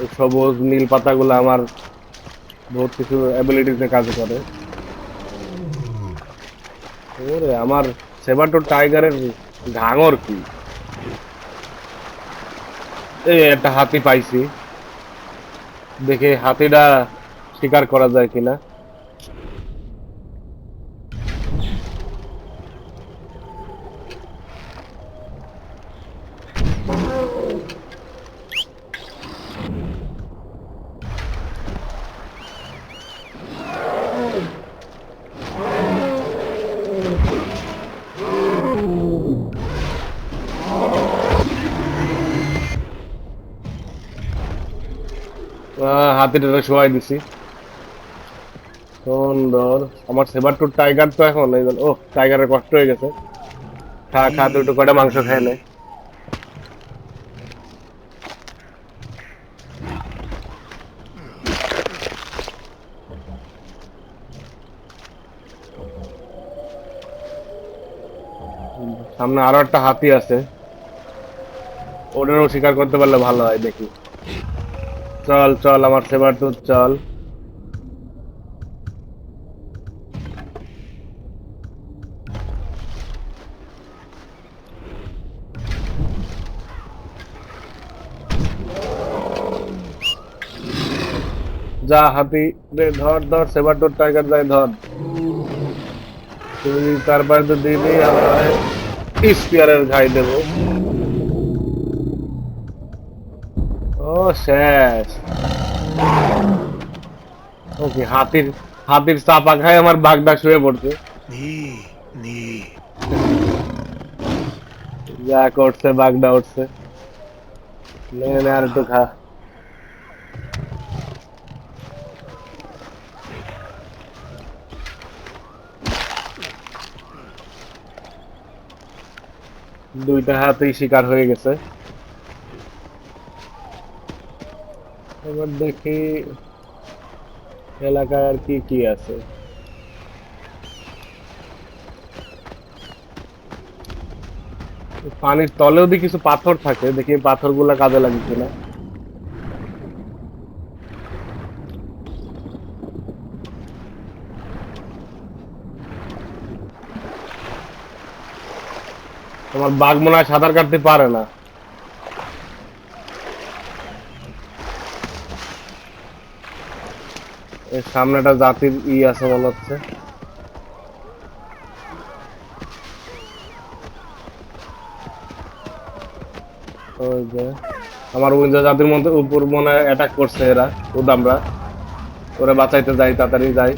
এই সবুজ নীল পাতাগুলো আমার বহুত কিছু অ্যাবিলিটিতে কাজ করে। ওরে আমার সেবাটো টাইগারের ঘাঙর কি! এই একটা হাতি পাইছি, দেখে হাতিটা শিকার করা যায় কিনা। হাতিটা শোয়াই দিছি, সুন্দর। আমার সেবার টাইগার তো এখন এই ও টাইগারের কষ্ট হয়ে গেছে। খা খা, দুটো কটা মাংস খেয়ে নে। সামনে আরো একটা হাতি আছে, ওটারও শিকার করতে পারলে ভালো হয় দেখি। চল চল আমার সেবার চল। যা হাতি রে, ধর ধর সেবার টাইগার যায়, ধর। তুই তারপরে তো দিবি, আমরা স্পিয়ারের ঘাই দেবো। ও শেষ। ওকে, হাতির হাতির চাপা খায় আমার বাগদা শুয়ে পড়ছে। যা করছে বাগদা উঠছে। নে নে, আর একটু খা। দুইটা হাতি শিকার হয়ে গেছে। এবার দেখি এলাকায় আর কি কি আছে। পানির তলেও যদি কিছু পাথর থাকে, দেখি পাথর গুলা কাজে লাগে কিনা। তোমার বাঘ মনে হয় সাঁতার কাটতে পারে না। এর সামনে একটা জাতির আছে মনে হচ্ছে। ওই যে আমার উইন্ডো জাতির মধ্যে উপর মনে হয় অ্যাটাক করছে এরা, উদামরা। ওরা বাঁচাইতে যাই, তাড়াতাড়ি যাই।